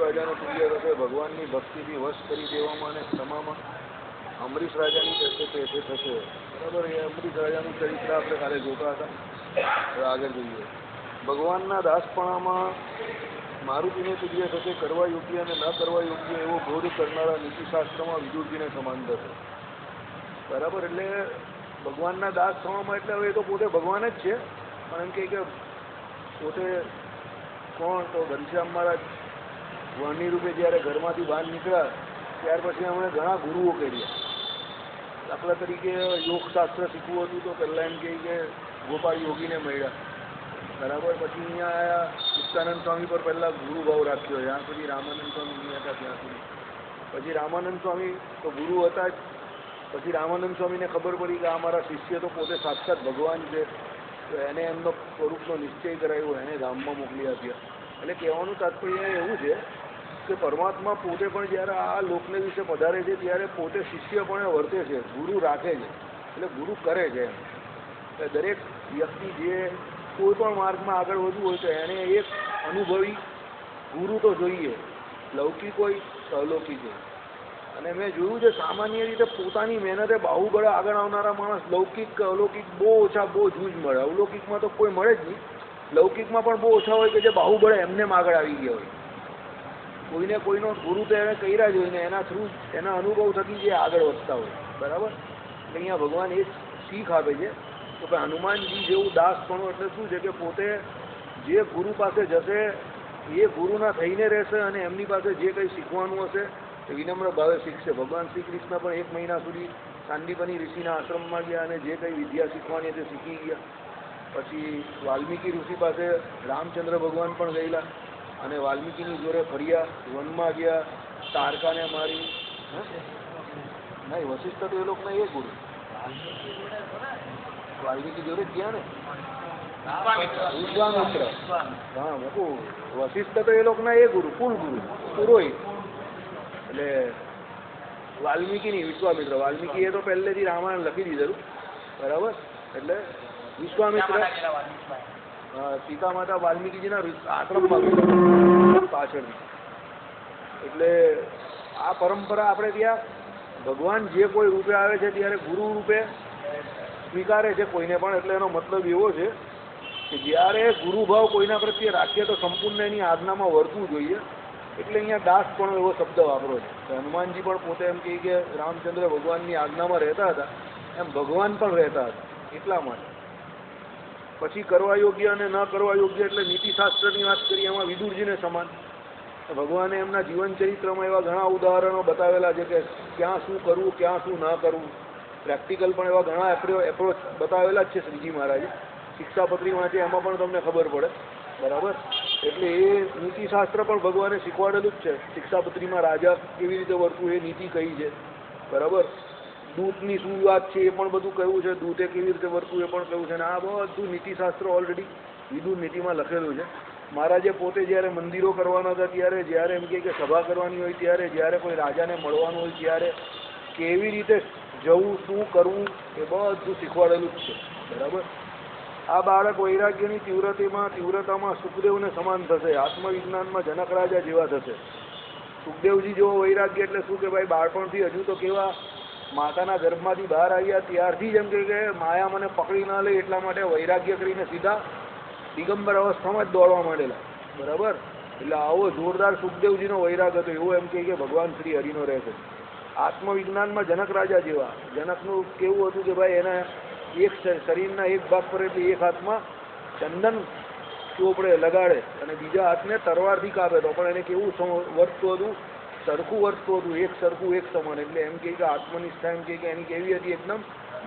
રાજાનો તુલ્ય થશે, ભગવાનની ભક્તિથી વશ કરી દેવામાં અને ક્ષમામાં અમરીશ રાજાની પેઠે થશે. બરાબર, એ અમરીશ રાજાનું ચરિત્ર આપણે કાલે જોતા હતા. હવે આગળ જોઈએ. ભગવાનના દાસપણામાં મારુતિને તુલ્ય થશે, કરવા યોગ્ય અને ન કરવા યોગ્ય એવો બોધ કરનારા નીતિશાસ્ત્રમાં વિદુરજીને સમાન થશે. બરાબર, એટલે ભગવાનના દાસ થવામાં એટલે હવે એ તો પોતે ભગવાન જ છે, પણ એમ કે પોતે કોણ તો ઘનશ્યામ મહારાજ વહની રૂપે જ્યારે ઘરમાંથી બહાર નીકળ્યા ત્યાર પછી એમણે ઘણા ગુરુઓ કર્યા. દાખલા તરીકે યોગશાસ્ત્ર શીખવું હતું તો પહેલાં એમ કે ગોપાલ યોગીને મળ્યા. બરાબર, પછી અહીંયા આવ્યા મુક્તાનંદ સ્વામી પર પહેલાં ગુરુભાવ રાખ્યો, જ્યાં સુધી રામાનંદ સ્વામી નહીં હતા ત્યાં સુધી. પછી રામાનંદ સ્વામી તો ગુરુ હતા જ. પછી રામાનંદ સ્વામીને ખબર પડી કે આ મારા શિષ્ય તો પોતે સાક્ષાત ભગવાન છે, તો એને એમનો સ્વરૂપનો નિશ્ચય કરાવ્યો, એને ધામમાં મોકલી આપ્યા. એટલે કહેવાનું તાત્પર્ય એવું છે કે પરમાત્મા પોતે પણ જ્યારે આ લોકને વિશે પધારે છે ત્યારે પોતે શિષ્યપણે વર્તે છે, ગુરુ રાખે છે, એટલે ગુરુ કરે છે એમ. એટલે દરેક વ્યક્તિ જે કોઈ પણ માર્ગમાં આગળ વધવું હોય તો એને એક અનુભવી ગુરુ તો જોઈએ, લૌકિક હોય તો અલૌકિક હોય. અને મેં જોયું છે સામાન્ય રીતે પોતાની મહેનતે બાહુબળ આગળ આવનારા માણસ લૌકિક કે અલૌકિક બહુ ઓછા, બહુ જૂજ મળે. અલૌકિકમાં તો કોઈ મળે જ નહીં, લૌકિકમાં પણ બહુ ઓછા હોય કે જે બાહુબળે એમને આગળ આવી ગયા હોય. કોઈને કોઈનો ગુરુ તો એને કર્યા જ હોય ને એના થ્રુ એના અનુભવ થકી જે આગળ વધતા હોય. બરાબર, એટલે અહીંયા ભગવાન એ શીખ આપે છે તો કે હનુમાનજી જેવું દાસપણું એટલે શું છે કે પોતે જે ગુરુ પાસે જશે એ ગુરુના થઈને રહેશે અને એમની પાસે જે કંઈ શીખવાનું હશે એ વિનમ્ર ભાવે શીખશે. ભગવાન શ્રી કૃષ્ણ પણ 1 મહિના સુધી સાંદીપની ઋષિના આશ્રમમાં ગયા અને જે કંઈ વિદ્યા શીખવાની તે શીખી ગયા. પછી વાલ્મીકી ઋષિ પાસે રામચંદ્ર ભગવાન પણ ગયેલા અને વાલ્મીકીની જોડે ફર્યા, વનમાં ગયા, તારકાને મારી. નહીં, વશિષ્ઠ તો એ લોકોના એ ગુરુ વાલ્મીકી જોડે ગયા ને, વિશ્વામિત્ર. હા મૂકું, વશિષ્ઠ તો એ લોકોના એ ગુરુ, કુલ ગુરુ, પુરોહિત. એટલે વાલ્મીકી નહીં, વિશ્વામિત્ર. વાલ્મીકી એ તો પહેલેથી રામાયણ લખી દીધેલું. બરાબર, એટલે વિશ્વામિત્ર સીતા માતા વાલ્મીકીજીના આશ્રમમાં પાછળથી. એટલે આ પરંપરા આપણે ત્યાં ભગવાન જે કોઈ રૂપે આવે છે ત્યારે ગુરુ રૂપે સ્વીકારે છે કોઈને પણ. એટલે એનો મતલબ એવો છે કે જ્યારે ગુરુભાવ કોઈના પ્રત્યે રાખીએ તો સંપૂર્ણ એની આજ્ઞામાં વર્તવું જોઈએ. એટલે અહીંયા દાસ પણ એવો શબ્દ વાપરો છે. હનુમાનજી પણ પોતે એમ કહે કે રામચંદ્ર ભગવાનની આજ્ઞામાં રહેતા હતા, એમ ભગવાન પણ રહેતા હતા. એટલા માટે પછી કરવા યોગ્ય અને ન કરવા યોગ્ય એટલે નીતિશાસ્ત્રની વાત કરીએ એમાં વિદુરજીને સમાન. ભગવાને એમના જીવન ચરિત્રમાં એવા ઘણા ઉદાહરણો બતાવેલા છે કે ક્યાં શું કરવું, ક્યાં શું ન કરવું. પ્રેક્ટિકલ પણ એવા ઘણા એપ્રોચ બતાવેલા જ છે શ્રીજી મહારાજે. શિક્ષાપત્રી વાંચે એમાં પણ તમને ખબર પડે. બરાબર, એટલે એ નીતિશાસ્ત્ર પણ ભગવાને શીખવાડેલું જ છે. શિક્ષાપત્રીમાં રાજા કેવી રીતે વર્તવું એ નીતિ કહી છે. બરાબર, દૂતની શું વાત છે એ પણ બધું કહ્યું છે, દૂતે કેવી રીતે વર્તવું એ પણ કહ્યું છે. અને આ બધું નીતિશાસ્ત્ર ઓલરેડી વિદુર નીતિમાં લખેલું છે. મહારાજે પોતે જ્યારે મંદિરો કરવાના હતા ત્યારે, જ્યારે એમ કે સભા કરવાની હોય ત્યારે, જ્યારે કોઈ રાજાને મળવાનું હોય ત્યારે કેવી રીતે જવું, શું કરવું એ બધું શીખવાડેલું જ છે. બરાબર, આ બાળક વૈરાગ્યની તીવ્રતામાં સુખદેવને સમાન થશે, આત્મવિજ્ઞાનમાં જનક રાજા જેવા થશે. સુખદેવજી જેવો વૈરાગ્ય એટલે શું કે ભાઈ બાળપણથી હજુ તો કેવા માતાના ગર્ભમાંથી બહાર આવ્યા ત્યારથી જ એમ કે માયા મને પકડી ના લે એટલા માટે વૈરાગ્ય કરીને સીધા દિગંબર અવસ્થામાં જ દોડવા માંડેલા. બરાબર, એટલે આવો જોરદાર સુખદેવજીનો વૈરાગ હતો. એવો એમ કે ભગવાન શ્રી હરિનો રહેશે. આત્મવિજ્ઞાનમાં જનક રાજા જેવા. જનકનું કેવું હતું કે ભાઈ એના એક શરીરના એક ભાગ પર એટલે એક હાથમાં ચંદન ચોપડે લગાડે અને બીજા હાથને તરવારથી કાપે તો પણ એને કેવું વર્તતું હતું, સરખું વર્તતું હતું, એક સરખું એક સમાન. એટલે એમ કે આત્મનિષ્ઠા એમ કે એની કેવી હતી, એકદમ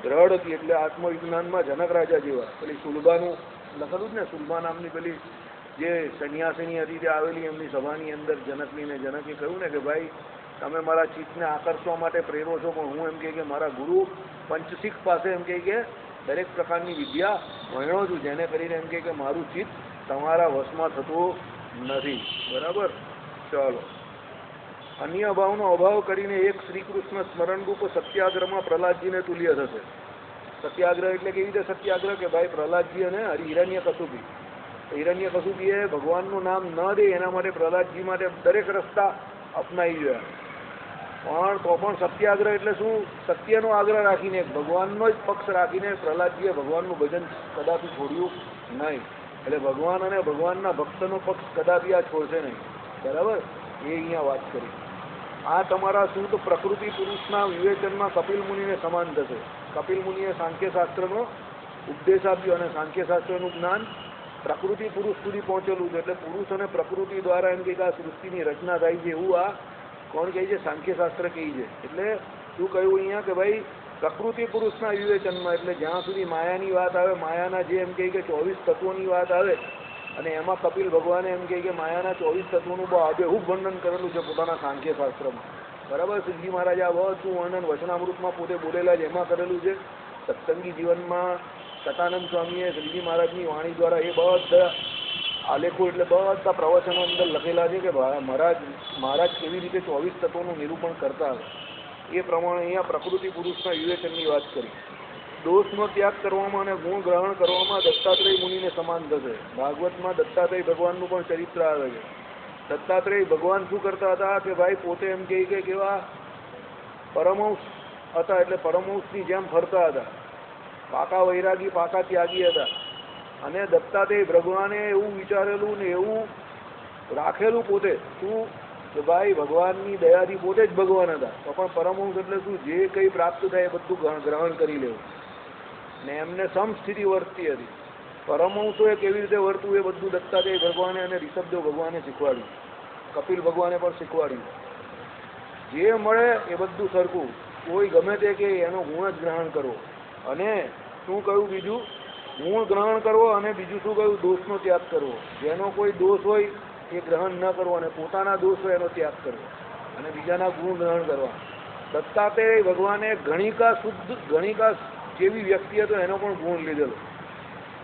દ્રઢ હતી. એટલે આત્મવિજ્ઞાનમાં જનક રાજા જેવા. પેલી સુલભાનું લખેલું જ ને, સુલભા નામની પેલી જે સંન્યાસીની હતી તે આવેલી એમની સભાની અંદર જનકની, ને જનકે કહ્યું ને કે ભાઈ તમે મારા ચિત્તને આકર્ષવા માટે પ્રેરો છો, પણ હું એમ કે મારા ગુરુ પંચશીખ પાસે એમ કે દરેક પ્રકારની વિદ્યા ભણ્યો છું, જેને કરીને એમ કે મારું ચિત્ત તમારા વશમાં થતું નથી. બરાબર, ચાલો. અન્ય ભાવનો અભાવ કરીને એક શ્રી કૃષ્ણ સ્મરણરૂપ સત્યાગ્રહમાં પ્રહલાદજીને તુલ્ય થશે. સત્યાગ્રહ એટલે કેવી રીતે સત્યાગ્રહ કે ભાઈ પ્રહલાદજી અને હિરણ્યકશિપુ હિરણ્યકશિપુએ ભગવાનનું નામ ન દે એના માટે પ્રહલાદજી માટે દરેક રસ્તા અપનાવી જોયા, પણ તો પણ સત્યાગ્રહ એટલે શું? સત્યનો આગ્રહ રાખીને ભગવાનનો જ પક્ષ રાખીને પ્રહલાદજીએ ભગવાનનું ભજન કદાપી છોડ્યું નહીં. એટલે ભગવાન અને ભગવાનના ભક્તનો પક્ષ કદાપી આ છોડશે નહીં. બરાબર, એ અહીંયા વાત કરી. આ તમારા શુદ્ધ પ્રકૃતિ પુરુષના વિવેચનમાં કપિલ મુનિને સમાન થશે. કપિલ મુનિએ સાંખ્યશાસ્ત્રનો ઉપદેશ આપ્યો અને સાંખ્યશાસ્ત્રનું જ્ઞાન પ્રકૃતિ પુરુષ સુધી પહોંચેલું છે. એટલે પુરુષ અને પ્રકૃતિ દ્વારા એમ કે આ સૃષ્ટિની રચના થાય છે એવું આ કોણ કહે છે? સાંખ્યશાસ્ત્ર કહે છે. એટલે શું કહ્યું અહીંયા કે ભાઈ પ્રકૃતિ પુરુષના વિવેચનમાં, એટલે જ્યાં સુધી માયાની વાત આવે, માયાના જે એમ કહે કે 24 તત્વોની વાત આવે, અને એમાં કપિલ ભગવાને એમ કહે કે માયાના 24 તત્વોનું બહુ આબેહૂબ વર્ણન કરેલું છે પોતાના સાંખ્યશાસ્ત્રમાં. બરાબર, શ્રીજી મહારાજ આ બધું વર્ણન વચનામૃતમાં પોતે બોલેલા જ એમાં કરેલું છે. સત્સંગી જીવનમાં સતાનંદ સ્વામીએ શ્રીજી મહારાજની વાણી દ્વારા એ બધા આલેખો એટલે બધા પ્રવચનો અંદર લખેલા છે કે મહારાજ કેવી રીતે 24 તત્વોનું નિરૂપણ કરતા હતા. એ પ્રમાણે અહીંયા પ્રકૃતિ પુરુષના વિવેચનની વાત કરી. દોષનો ત્યાગ કરવામાં અને ગુણ ગ્રહણ કરવામાં દત્તાત્રેય મુનિને સમાન થશે. ભાગવતમાં દત્તાત્રેય ભગવાનનું પણ ચરિત્ર આવે છે. દત્તાત્રેય ભગવાન શું કરતા હતા કે ભાઈ પોતે એમ કહે કે કેવા પરમહંસ હતા, એટલે પરમહંસની જેમ ફરતા હતા. પાકા વૈરાગી, પાકા ત્યાગી હતા. અને દત્તાત્રેય ભગવાને એવું વિચારેલું ને એવું રાખેલું પોતે શું કે ભાઈ ભગવાનની દયાથી પોતે જ ભગવાન હતા, તો પણ પરમહંસ એટલે શું? જે કંઈ પ્રાપ્ત થાય એ બધું ગ્રહણ કરી લેવું ને એમને સમસ્થિતિ વર્તતી હતી. પરમહંસોએ કેવી રીતે વર્તવું એ બધું દત્તાત્રેય ભગવાને અને ઋષભદેવ ભગવાને શીખવાડ્યું. કપિલ ભગવાને પણ શીખવાડ્યું. જે મળે એ બધું સરખું, કોઈ ગમે તે કે એનો ગુણ જ ગ્રહણ કરવો. અને શું કહ્યું બીજું? ગુણ ગ્રહણ કરવો. અને બીજું શું કહ્યું? દોષનો ત્યાગ કરવો. જેનો કોઈ દોષ હોય એ ગ્રહણ ન કરવો, અને પોતાના દોષ હોય એનો ત્યાગ કરવો, અને બીજાના ગુણ ગ્રહણ કરવા. દત્તાત્રેય ભગવાને ગણિકા જેવી વ્યક્તિ હતો એનો પણ ગુણ લીધેલો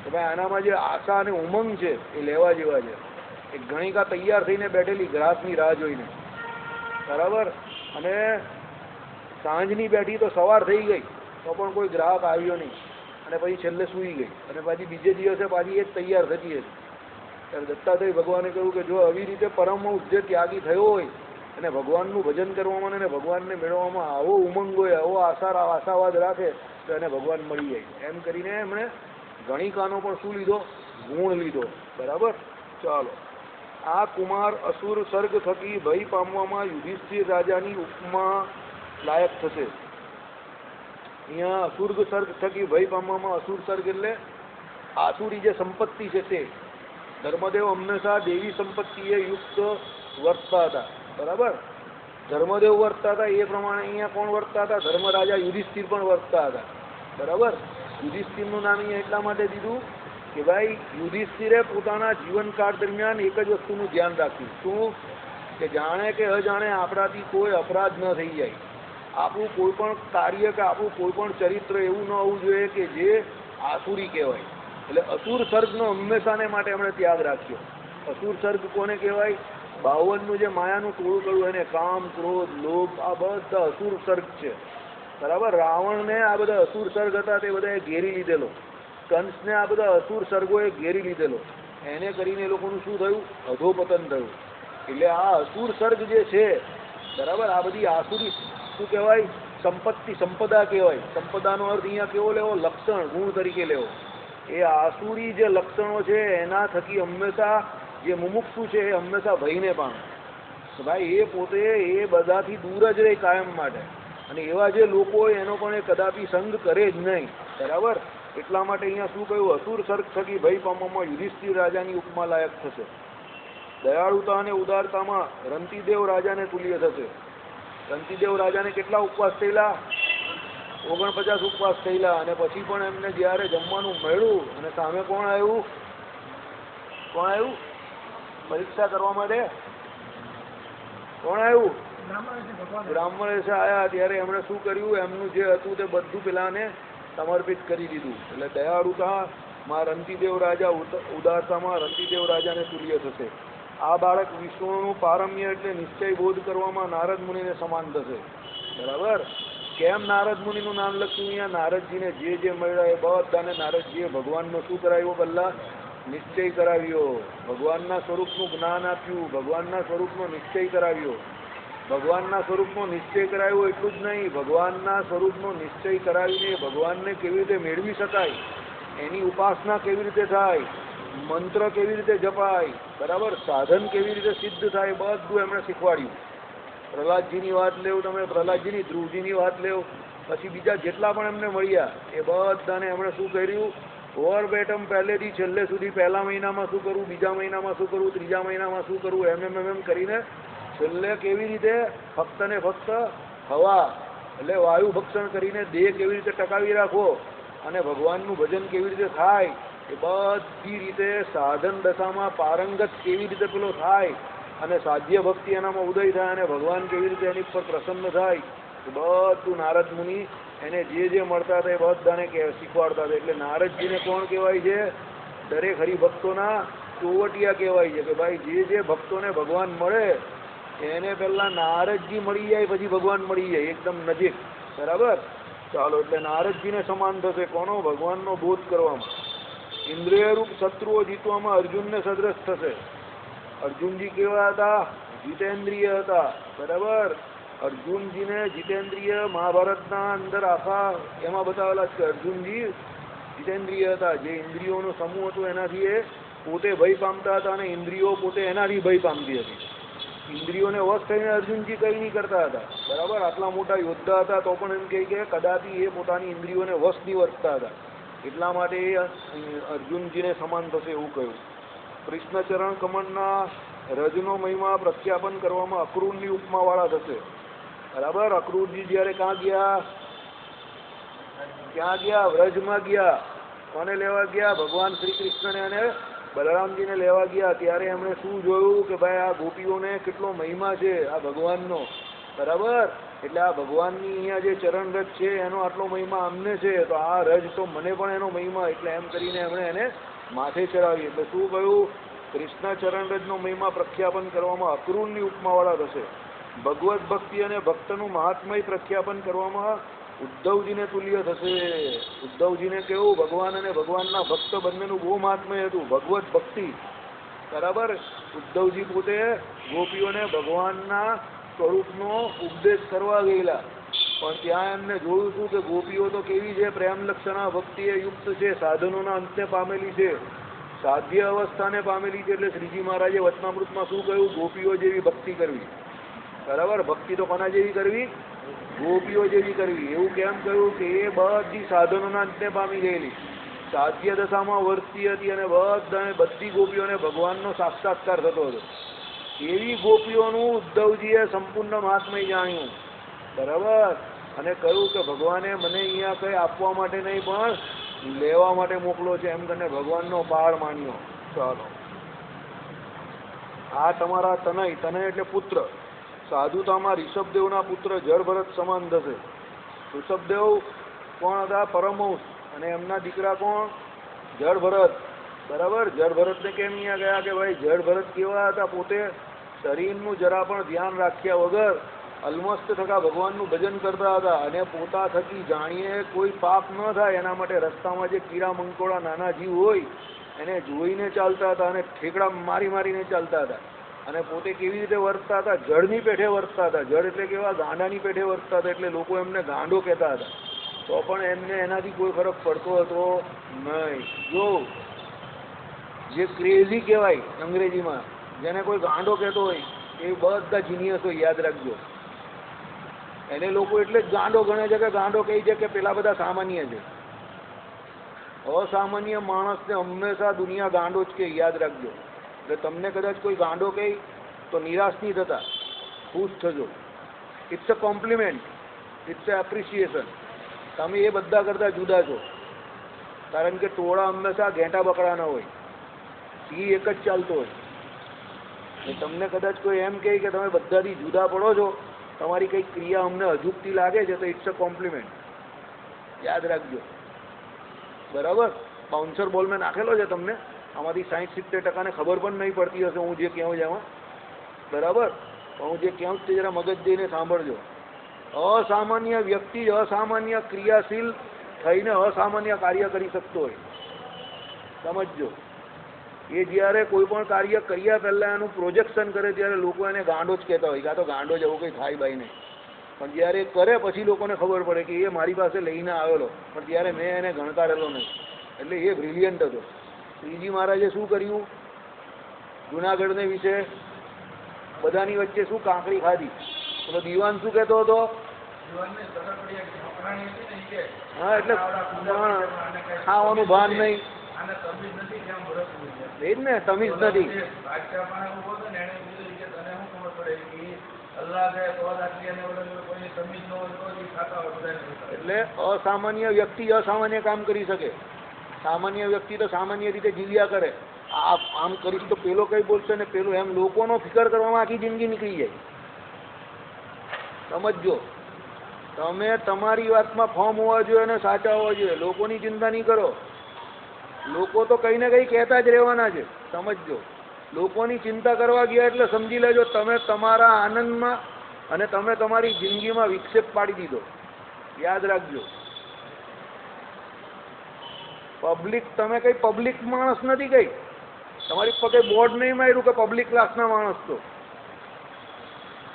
કે ભાઈ આનામાં જે આશા અને ઉમંગ છે એ લેવા જેવા છે. એક ગણિકા તૈયાર થઈને બેઠેલી ગ્રાહકની રાહ જોઈને, બરાબર, અને સાંજની બેઠી તો સવાર થઈ ગઈ તો પણ કોઈ ગ્રાહક આવ્યો નહીં, અને પછી છેલ્લે સૂઈ ગઈ, અને પાછી બીજે દિવસે પાછી એ જ તૈયાર થતી હતી. ત્યારે દત્તાત્રેય ભગવાને કહ્યું કે જો આવી રીતે પરમહંસ જે ત્યાગી થયો હોય અને ભગવાનનું ભજન કરવામાં અને ભગવાનને મેળવવામાં આવો ઉમંગ હોય, આવો આશાવાદ રાખે તો એને ભગવાન મળી જાય. એમ કરીને એમણે ગણિકાનો પણ શું લીધો? ગુણ લીધો. બરાબર, ચાલો. આ કુમાર અસુર સર્ગ થકી ભય પામવામાં યુધિષ્ઠિર રાજાની ઉપમા લાયક થશે. અહીંયા અસુર્ગ સર્ગ થકી ભય પામવામાં, અસુર સર્ગ એટલે આસુરી જે સંપત્તિ છે તે. ધર્મદેવ હંમેશા દેવી સંપત્તિએ યુક્ત વર્તતા હતા. બરાબર, ધર્મદેવ વર્તતા હતા એ પ્રમાણે અહીંયા કોણ વર્તતા હતા? ધર્મરાજા યુધિષ્ઠિર પણ વર્તતા હતા. બરાબર, યુધિષ્ઠિરનું નામ અહીંયા એટલા માટે દીધું કે ભાઈ યુધિષ્ઠિરે પોતાના જીવનકાળ દરમિયાન એક જ વસ્તુનું ધ્યાન રાખ્યું. શું? કે જાણે કે અજાણે આપણાથી કોઈ અપરાધ ન થઈ જાય. આપણું કોઈ પણ કાર્ય કે આપણું કોઈ પણ ચરિત્ર એવું ન હોવું જોઈએ કે જે આસુરી કહેવાય. એટલે અસુર સર્ગનો હંમેશાને માટે એમણે ત્યાગ રાખ્યો. અસુર સર્ગ કોને કહેવાય? 52નું જે માયાનું ટોળું કર્યું એને કામ, ક્રોધ, લોભ આ બધા અસુર સર્ગ છે. બરાબર, રાવણને આ બધા અસુર સર્ગ હતા તે બધાએ ઘેરી લીધેલો. કંસને આ બધા અસુર સર્ગોએ ઘેરી લીધેલો. એને કરીને એ લોકોનું શું થયું? અધોપતન થયું. એટલે આ અસુર સર્ગ જે છે, બરાબર, આ બધી આસુરી શું કહેવાય? સંપત્તિ, સંપદા કહેવાય. સંપદાનો અર્થ અહીંયા કેવો લેવો? લક્ષણ, ગુણ તરીકે લેવો. એ આસુરી જે લક્ષણો છે એના થકી હંમેશા જે મુમુક્ષુ છે એ હંમેશા ભયને પામે. ભાઈ એ પોતે એ બધાથી દૂર જ રહે કાયમ માટે, અને એવા જે લોકો હોય એનો પણ એ કદાપી સંગ કરે જ નહીં. બરાબર, એટલા માટે અહીંયા શું કહ્યું? અસુર સર્ગ થકી ભય પામવામાં યુધિષ્ઠિર રાજાની ઉપમા લાયક થશે. દયાળુતા અને ઉદારતામાં રંતિદેવ રાજાને તુલ્ય થશે. રંતિદેવ રાજાને કેટલા ઉપવાસ થયેલા? 49 ઉપવાસ થયેલા. અને પછી પણ એમને જ્યારે જમવાનું મળ્યું અને સામે કોણ આવ્યું? કોણ આવ્યું પરીક્ષા કરવા માટે? કોણ આવ્યું? બ્રાહ્મણ એસે આવ્યા. ત્યારે એમણે શું કર્યું? એમનું જે હતું તે બધું પેલાને સમર્પિત કરી દીધું. એટલે દયાળુતામાં રંતિદેવ રાજા, ઉદારતામાં રંતિદેવ રાજાને તુલ્ય થશે. આ બાળક વિષ્ણુનું પારમ્ય એટલે નિશ્ચય બોધ કરવામાં નારદ મુનિને સમાન થશે. બરાબર, કેમ નારદ મુનિનું નામ લખ્યું અહીંયા? નારદજીને જે મળ્યા એ બધાને નારદજીએ ભગવાનનો શું કરાવ્યો? પહેલા નિશ્ચય કરાવ્યો, ભગવાનના સ્વરૂપનું જ્ઞાન આપ્યું, ભગવાનના સ્વરૂપનો નિશ્ચય કરાવ્યો. ભગવાનના સ્વરૂપનો નિશ્ચય કરાવ્યો એટલું જ નહીં, ભગવાનના સ્વરૂપનો નિશ્ચય કરાવીને ભગવાનને કેવી રીતે મેળવી શકાય, એની ઉપાસના કેવી રીતે થાય, મંત્ર કેવી રીતે જપાય, બરાબર, સાધન કેવી રીતે સિદ્ધ થાય, બધું એમણે શીખવાડ્યું. પ્રહલાદજીની વાત લેવ તમે, પ્રહલાદજીની, ધ્રુવજીની વાત લેવ, પછી બીજા જેટલા પણ એમને મળ્યા એ બધાને એમણે શું કર્યું, ઓવરબેટમ પહેલેથી છેલ્લે સુધી પહેલા મહિનામાં શું કરવું, બીજા મહિનામાં શું કરવું, ત્રીજા મહિનામાં શું કરવું, એમ કરીને છેલ્લે કેવી રીતે ફક્ત ને ફક્ત હવા એટલે વાયુ ભક્ષણ કરીને દેહ કેવી રીતે ટકાવી રાખવો અને ભગવાનનું ભજન કેવી રીતે થાય એ બધી રીતે સાધન દશામાં પારંગત કેવી રીતે પેલો થાય અને સાધ્ય ભક્તિ એનામાં ઉદય થાય અને ભગવાન કેવી રીતે એની પર પ્રસન્ન થાય એ બધું નારદ મુનિ એને જે મળતા હતા એ બધાને શીખવાડતા હતા. એટલે નારદજીને કોણ કહેવાય છે? દરેક હરિભક્તોના ચોવટિયા કહેવાય છે કે ભાઈ જે ભક્તોને ભગવાન મળે એને પહેલા નારદજી મળી જાય પછી ભગવાન મળી જાય એકદમ નજીક. બરાબર, ચાલો, એટલે નારદજીને સમાન થશે કોનો? ભગવાનનો બોધ કરવામાં. ઇન્દ્રિય રૂપ શત્રુઓ જીતવામાં અર્જુનને સદ્રશ થશે. અર્જુનજી કેવા હતા? જીતેન્દ્રિય હતા. બરાબર, અર્જુનજીને જીતેન્દ્રિય મહાભારતના અંદર આખા એમાં બતાવેલા છે. અર્જુનજી જીતેન્દ્રિય હતા, જે ઇન્દ્રિયોનો સમૂહ હતો એનાથી એ પોતે ભય પામતા હતા અને ઇન્દ્રિયો પોતે એનાથી ભય પામતી હતી. ઇન્દ્રિયોને વશ થઈને અર્જુનજી કંઈ નહીં કરતા હતા. બરાબર, આટલા મોટા યોદ્ધા હતા તો પણ એમ કહે કે કદાપી એ પોતાની ઇન્દ્રિયોને વશ નહીં વર્તતા હતા. એટલા માટે અર્જુનજીને સમાન થશે એવું કહ્યું. કૃષ્ણચરણ કમળના રજનો મહિમા પ્રખ્યાપન કરવામાં અક્રૂરની ઉપમાવાળા થશે. બરાબર, અક્રૂરજી જયારે ક્યાં ગયા? વ્રજમાં ગયા. કોને લેવા ગયા? ભગવાન શ્રી કૃષ્ણને અને બલરામજીને લેવા ગયા. ત્યારે એમણે શું જોયું કે ભાઈ આ ગોપીઓને કેટલો મહિમા છે આ ભગવાનનો. બરાબર, એટલે આ ભગવાનની અહીંયા જે ચરણ રજ છે એનો આટલો મહિમા અમને છે તો આ રજ તો મને પણ એનો મહિમા, એટલે એમ કરીને એમણે એને માથે ચડાવી. એટલે શું કહ્યું? કૃષ્ણ ચરણ રજનો મહિમા પ્રખ્યાપન કરવામાં અક્રૂરની ઉપમાવાળા થશે. ભગવત ભક્તિ અને ભક્તનું મહાત્મય પ્રખ્યાપન કરવામાં ઉદ્ધવજીને તુલ્ય થશે. ઉદ્ધવજીને કેવું? ભગવાન અને ભગવાનના ભક્ત બંનેનું બહુ મહાત્મય હતું, ભગવત ભક્તિ. બરાબર, ઉદ્ધવજી પોતે ગોપીઓને ભગવાનના સ્વરૂપનો ઉપદેશ કરવા ગયેલા, પણ ત્યાં એમને જોયું હતું કે ગોપીઓ તો કેવી છે? પ્રેમ લક્ષણા ભક્તિએ યુક્ત છે, સાધનોના અંતે પામેલી છે, સાધ્ય અવસ્થાને પામેલી છે. એટલે શ્રીજી મહારાજે વચનામૃતમાં શું કહ્યું? ગોપીઓ જેવી ભક્તિ કરવી. બરાબર, ભક્તિ તો કોના જેવી કરવી? ગોપીઓ જેવી કરવી. એવું કેમ કહ્યું? કે એ બધી સાધનોના અંતે પામી ગયેલી, સાધ્ય દશામાં વર્તી હતી અને બધી ગોપીઓને ભગવાનનો સાક્ષાત્કાર થતો હતો. એવી ગોપીઓનું ઉદ્ધવજીએ સંપૂર્ણ મહાત્મય જાણ્યું. બરાબર, અને કહ્યું કે ભગવાને મને અહીંયા કંઈ આપવા માટે નહીં પણ લેવા માટે મોકલો છે, એમ કરીને ભગવાનનો પાર માન્યો. ચાલો, આ તમારા તનય એટલે પુત્ર. સાધુતામાં ઋષભદેવના પુત્ર જળભરત સમાન થશે. ઋષભદેવ કોણ હતા? પરમહંસ. અને એમના દીકરા કોણ? જળભરત. બરાબર, જળભરતને કેમ અહીંયા ગયા કે ભાઈ જળભરત કેવા હતા? પોતે શરીરનું જરા પણ ધ્યાન રાખ્યા વગર અલમસ્ત થકા ભગવાનનું ભજન કરતા હતા અને પોતા થકી જાણીએ કોઈ પાપ ન થાય એના માટે રસ્તામાં જે કીડા મંકોડા નાના જીવ હોય એને જોઈને ચાલતા હતા અને ઠેકડા મારીને ચાલતા હતા. અને પોતે કેવી રીતે વર્તતા હતા? જળની પેઠે વર્તતા હતા. જળ એટલે કેવા? ગાંડાની પેઠે વર્તતા હતા. એટલે લોકો એમને ગાંડો કહેતા હતા, તો પણ એમને એનાથી કોઈ ફરક પડતો હતો નહીં. જો જે ક્રેઝી કહેવાય અંગ્રેજીમાં, જેને કોઈ ગાંડો કહેતો હોય, એ બધા જીનિયસ હોય, યાદ રાખજો. એને લોકો એટલે જ ગાંડો ગણે છે કે ગાંડો કહે છે કે પેલા બધા સામાન્ય છે. અસામાન્ય માણસને હંમેશા દુનિયા ગાંડો જ કે, યાદ રાખજો. એટલે તમને કદાચ કોઈ ગાંડો કહે તો નિરાશ નહીં થતા, ખુશ થજો. It's a compliment, it's a appreciation. તમે એ બધા કરતા જુદા છો, કારણ કે ટોળા હંમેશા ઘેંટા બકડાના હોય, એ એક જ ચાલતો હોય. તમને કદાચ કોઈ એમ કહે કે તમે બધાથી જુદા પડો છો, તમારી કંઈક ક્રિયા અમને અજુગતી લાગે છે, તો ઇટ્સ અ કોમ્પ્લિમેન્ટ, યાદ રાખજો. બરાબર, બાઉન્સર બોલ મેં નાખેલો છે તમને, આમાંથી 60-70% ખબર પણ નહીં પડતી હશે હું જે કહું છું એમાં. બરાબર, હું જે કહું તે જરા મગજ દઈને સાંભળજો. અસામાન્ય વ્યક્તિ અસામાન્ય ક્રિયાશીલ થઈને અસામાન્ય કાર્ય કરી શકતો હોય, સમજજો. એ જ્યારે કોઈ પણ કાર્ય કર્યા પહેલાં એનું પ્રોજેક્શન કરે ત્યારે લોકો એને ગાંડો જ કહેતા હોય કે આ તો ગાંડો જ, એવું કંઈ થાય બાઈ નહીં. પણ જ્યારે કરે પછી લોકોને ખબર પડે કે એ મારી પાસે લઈને આવેલો, પણ ત્યારે મેં એને ગણકારેલો નહીં. એટલે એ બ્રિલિયન્ટ હતો. શ્રીજી મહારાજે શું કર્યું, જુનાગઢને વિશે બધાની વચ્ચે શું કાંકરી ખાધી. તો દીવાન શું કહેતો હતો, હા એટલે ખાવાનું ભાન નહીં, એ જ ને, તમીજ નથી. એટલે અસામાન્ય વ્યક્તિ અસામાન્ય કામ કરી શકે. સામાન્ય વ્યક્તિ તો સામાન્ય રીતે જીવ્યા કરે. આમ કરીશ તો પેલો કઈ બોલશે ને પેલો, એમ લોકોનો ફિકર કરવામાં આખી જિંદગી નીકળી જાય. સમજો, તમે તમારી વાતમાં ફોર્મ હોવા જોઈએ અને સાચા હોવા જોઈએ. લોકોની ચિંતા નહીં કરો. લોકો તો કંઈ ને કંઈ કહેતા જ રહેવાના છે. સમજો, લોકોની ચિંતા કરવા ગયા એટલે સમજી લેજો તમે તમારા આનંદમાં અને તમે તમારી જિંદગીમાં વિક્ષેપ પાડી દીધો. યાદ રાખજો, પબ્લિક, તમે કઈ પબ્લિક માણસ નથી. કઈ તમારી પગે બોર્ડ નહીં માર્યું કે પબ્લિક ક્લાસના માણસ. તો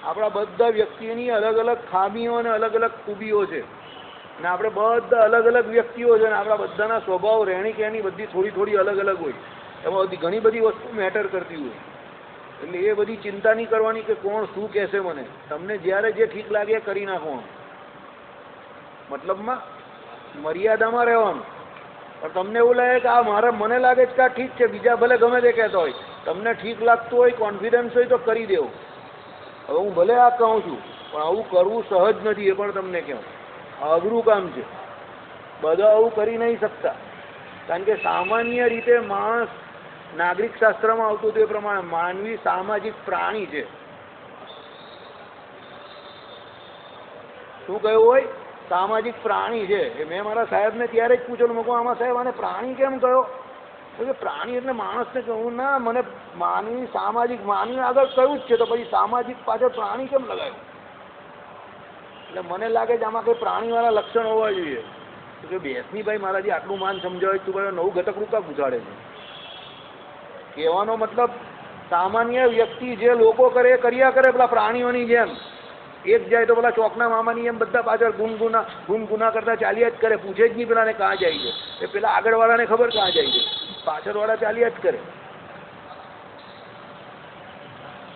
આપણા બધા વ્યક્તિની અલગ અલગ ખામીઓ અને અલગ અલગ ખૂબીઓ છે, અને આપણે બધા અલગ અલગ વ્યક્તિઓ છે, અને આપણા બધાના સ્વભાવ, રહેણી કહેણી બધી થોડી થોડી અલગ અલગ હોય. એમાં ઘણી બધી વસ્તુ મેટર કરતી હોય. એટલે એ બધી ચિંતા નહીં કરવાની કે કોણ શું કહેશે મને. તમને જ્યારે જે ઠીક લાગે એ કરી નાખવાનું. મતલબમાં મર્યાદામાં રહેવાનું. પણ તમને એવું લાગે કે આ મને લાગે છે કે આ ઠીક છે, બીજા ભલે ગમે તે કહેતા હોય, તમને ઠીક લાગતું હોય, કોન્ફિડન્સ હોય તો કરી દેવું. હવે હું ભલે આ કહું છું, પણ આવું કરવું સહજ નથી. એ પણ તમને કહું, અઘરું કામ છે. બધા આવું કરી નહીં શકતા. કારણ કે સામાન્ય રીતે માણસ, નાગરિક શાસ્ત્રમાં આવતું તે પ્રમાણે માનવી સામાજિક પ્રાણી છે. શું કહ્યું હોય? સામાજિક પ્રાણી છે. એ મેં મારા સાહેબને ત્યારે જ પૂછેલું, મેં કહું આમાં સાહેબ આને પ્રાણી કેમ કહ્યો? તો કે પ્રાણી એટલે માણસને કહું ના, મને માનવી સામાજિક, માનવી આગળ કહ્યું જ છે, તો પછી સામાજિક પાછળ પ્રાણી કેમ લગાવ્યું? એટલે મને લાગે છે આમાં કંઈ પ્રાણીવાળા લક્ષણ હોવા જોઈએ. તો કે બેસની ભાઈ મારાથી આટલું માન સમજાવે, તું ભાઈ નવું ઘટકરું કા પૂછાડે છે? કહેવાનો મતલબ સામાન્ય વ્યક્તિ જે લોકો કરે એ કર્યા કરે, પેલા પ્રાણીઓની જેમ. એક જાય તો પેલા ચોકના મામાની એમ બધા પાછળ ગુનગુના કરતા ચાલ્યા જ કરે. પૂછે જ નહીં પેલાને કાં જાય છે. એ પેલા આગળવાળાને ખબર કાં જાય છે, પાછળવાળા ચાલ્યા જ કરે.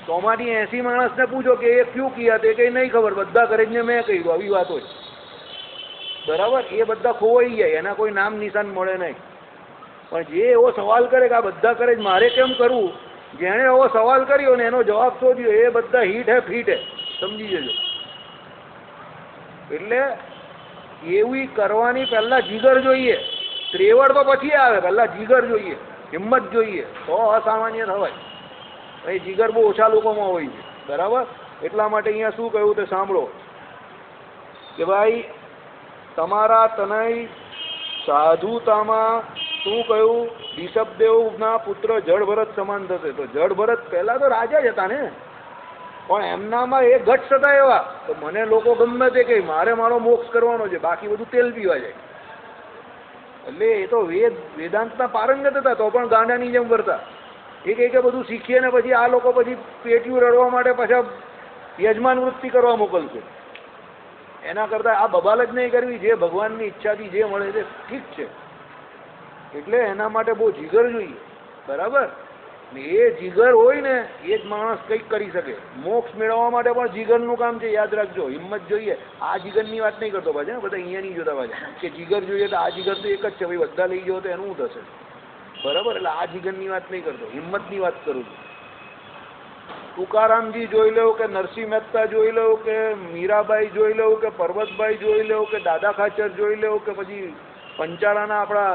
100માંથી 80 માણસને પૂછો કે એ ક્યું કિયા, તે કંઈ નહીં ખબર, બધા કરે જ ને મેં કહ્યું, આવી વાત હોય. બરાબર, એ બધા ખોવાઈ જાય, એના કોઈ નામ નિશાન મળે નહીં. પણ જે એવો સવાલ કરે કે આ બધા કરે જ મારે કેમ કરવું, જેણે એવો સવાલ કર્યો ને એનો જવાબ શોધ્યો, એ બધા હિટ હે ફીટ હે. સમજી જજો. એટલે એવી કરવાની પહેલા જીગર જોઈએ. ત્રેવડ તો પછી આવે, પહેલા જીગર જોઈએ, હિંમત જોઈએ, તો અસામાન્ય થવાય. એ જીગર બહુ ઓછા લોકોમાં હોય છે. બરાબર, એટલા માટે અહીંયા શું કહ્યું તે સાંભળો કે ભાઈ તમારા તનય સાધુતામાં શું કહ્યું, ઋષભદેવના પુત્ર જળભરત સમાન થશે. તો જળભરત પહેલા તો રાજા જ હતા ને, પણ એમનામાં એ ગટ્સ હતા એવા, તો મને લોકો ગમે તે કે મારે મારો મોક્ષ કરવાનો છે, બાકી બધું તેલ પીવા જાય. એટલે એ તો વેદાંતના પારંગત હતા, તો પણ ગાંડાની જેમ કરતા. એ કહે કે બધું શીખીએ ને પછી આ લોકો પછી પેટીયું રડવા માટે પાછા યજમાન વૃત્તિ કરવા મોકલશે. એના કરતાં આ બબાલ જ નહીં કરવી. જે ભગવાનની ઈચ્છાથી જે મળે છે ઠીક છે. એટલે એના માટે બહુ જીગર જોઈએ. બરાબર, ને એ જીગર હોય ને એ જ માણસ કંઈક કરી શકે. મોક્ષ મેળવવા માટે પણ જીગરનું કામ છે, યાદ રાખજો. હિંમત જોઈએ. આ જીગરની વાત નહીં કરતો પાછા, બધા અહીંયા નહીં જોતા પાછા કે જીગર જોઈએ તો આ જીગર તો એક જ છે, ભાઈ બધા લઈ જાઓ તો એનું શું થશે? બરાબર, એટલે આ જીગરની વાત નહીં કરતો, હિંમતની વાત કરું છું. તુકારામજી જોઈ લો કે નરસિંહ મહેતા જોઈ લો કે મીરાબાઈ જોઈ લો કે પરબતભાઈ જોઈ લો કે દાદા ખાચર જોઈ લો કે પછી પંચાળાના આપણા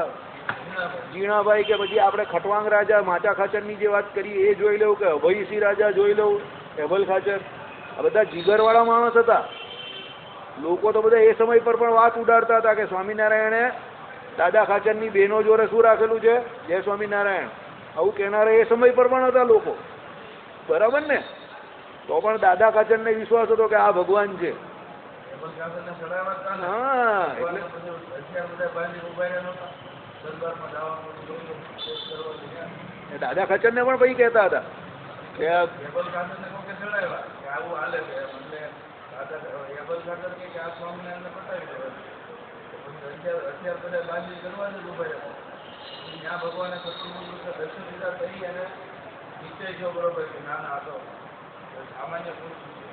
જીણાભાઈ કે પછી આપણે ખટવાંગ રાજા માચા ખાચરની જે વાત કરીએ એ જોઈ લઉં કે અભયસિંહ રાજા જોઈ લઉં, એબલ ખાચર, આ બધા જીગરવાળા માણસ હતા. લોકો તો બધા એ સમય પર પણ વાત ઉડાડતા હતા કે સ્વામિનારાયણે દાદા ખાચરની બહેનો જોડે શું રાખેલું છે, જય સ્વામિનારાયણ, આવું કહેનારા એ સમય પર પણ હતા લોકો. બરાબર ને? તો પણ દાદા ખાચરને વિશ્વાસ હતો કે આ ભગવાન છે. હા, દાદા ખચરને પણ પછી કહેતા હતા કે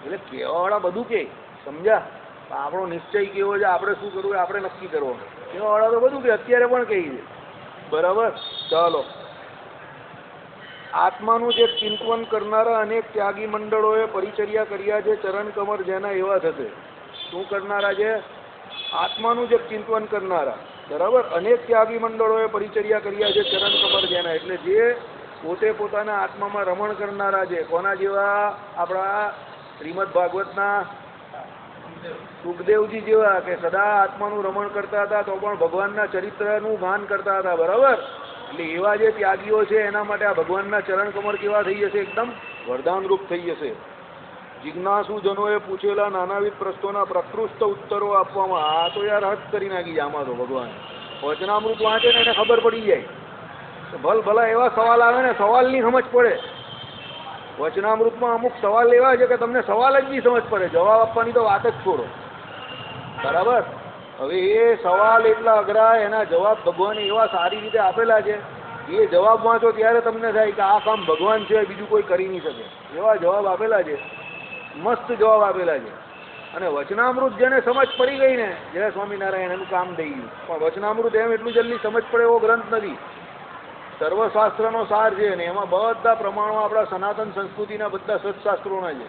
એટલે કહેવાવાળા બધું કે સમજ્યા, આપણો નિશ્ચય કેવો છે, આપણે શું કરવું એ આપણે નક્કી કરવાનું. કહેવાવાળા તો બધું કે અત્યારે પણ કહી છે. બરાબર. ચાલો, આત્માનું જે ચિંતન કરનારા અનેક ત્યાગી મંડળોએ પરિચર્યા કર્યા છે, ચરણ કમર જેના એવા થશે. શું કરનારા છે? આત્માનું જે ચિંતન કરનારા. બરાબર. અનેક ત્યાગી મંડળોએ પરિચર્યા કર્યા છે, ચરણ કમર જેના, એટલે જે પોતે પોતાના આત્મામાં રમણ કરનારા છે. કોના જેવા? આપણા શ્રીમદ ભાગવતના સુખદેવજી જેવા, કે સદા આત્માનું રમણ કરતા હતા તો પણ ભગવાનના ચરિત્રનું ગાન કરતા હતા. બરાબર. એટલે એવા જે ત્યાગીઓ છે એના માટે આ ભગવાનના ચરણ કમર કેવા થઈ જશે? એકદમ વરદાનરૂપ થઈ જશે. જિજ્ઞાસુ જનોએ પૂછેલા નાનાવિધ પ્રશ્નોના પ્રકૃષ્ટ ઉત્તરો આપવામાં. આ તો યાર હદ કરી નાખી છે આમાં તો. ભગવાન વચનામૃત વાંચે ને એને ખબર પડી જાય. ભલ ભલા એવા સવાલ આવે ને, સવાલની સમજ પડે. વચનામૃતમાં અમુક સવાલ એવા છે કે તમને સવાલ જ નહીં સમજ પડે, જવાબ આપવાની તો વાત જ છોડો. બરાબર. હવે એ સવાલ એટલા અઘરા, એના જવાબ ભગવાને એવા સારી રીતે આપેલા છે, એ જવાબ વાંચો ત્યારે તમને થાય કે આ કામ ભગવાન સિવાય બીજું કોઈ કરી નહીં શકે. એવા જવાબ આપેલા છે, મસ્ત જવાબ આપેલા છે. અને વચનામૃત જેને સમજ પડી ગઈ ને, જય સ્વામિનારાયણ, એનું કામ થઈ ગયું. પણ વચનામૃત એમ એટલું જલ્દી સમજ પડે એવો ગ્રંથ નથી. સર્વશાસ્ત્રનો સાર છે ને એમાં બધા પ્રમાણો આપણા સનાતન સંસ્કૃતિના બધા સત્શાસ્ત્રોના છે.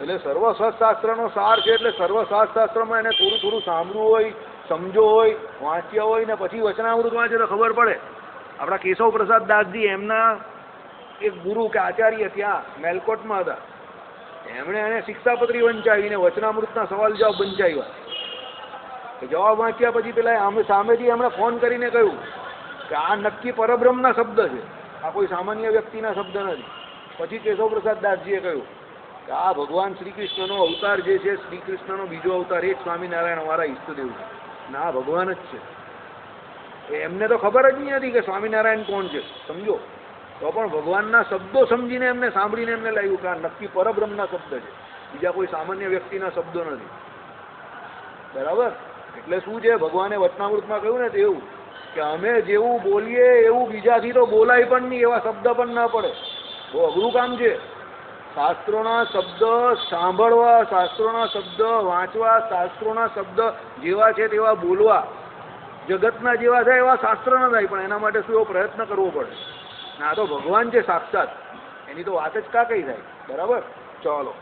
એટલે સર્વ સત્શાસ્ત્રનો સાર છે. એટલે સર્વ શાસ્ત્રમાં એને થોડું થોડું સાંભળવું હોય, સમજો હોય, વાંચ્યા હોય ને પછી વચનામૃત વાંચે તો ખબર પડે. આપણા કેશવ પ્રસાદ દાસજી, એમના એક ગુરુ કે આચાર્ય ત્યાં મેલકોટમાં હતા, એમણે એને શિક્ષાપત્રી વંચાવીને વચનામૃતના સવાલ જવાબ વંચાવ્યા. જવાબ વાંચ્યા પછી પેલા સામેથી એમણે ફોન કરીને કહ્યું કે આ નક્કી પરબ્રહ્મના શબ્દ છે, આ કોઈ સામાન્ય વ્યક્તિના શબ્દ નથી. પછી કેશવ પ્રસાદ દાસજીએ કહ્યું કે આ ભગવાન શ્રી કૃષ્ણનો અવતાર જે છે, શ્રી કૃષ્ણનો બીજો અવતાર, એ જ સ્વામિનારાયણ અમારા ઈષ્ટદેવ છે. ના, ભગવાન જ છે. એમને તો ખબર જ નહીં હતી કે સ્વામિનારાયણ કોણ છે, સમજો. તો પણ ભગવાનના શબ્દો સમજીને એમને સાંભળીને એમને લાગ્યું કે આ નક્કી પરબ્રહ્મના શબ્દ છે, બીજા કોઈ સામાન્ય વ્યક્તિના શબ્દો નથી. બરાબર. એટલે શું છે, ભગવાને વચનામૃતમાં કહ્યું ને તેવું કે અમે જેવું બોલીએ એવું બીજાથી તો બોલાય પણ નહીં, એવા શબ્દ પણ ના પડે. બહુ અઘરું કામ છે. શાસ્ત્રોના શબ્દ સાંભળવા, શાસ્ત્રોના શબ્દ વાંચવા, શાસ્ત્રોના શબ્દ જેવા છે તેવા બોલવા. જગતના જેવા થાય એવા શાસ્ત્ર ના થાય, પણ એના માટે શું એવો પ્રયત્ન કરવો પડે. ના તો ભગવાન છે સાક્ષાત, એની તો વાત જ કા કઈ થાય. બરાબર. ચાલો,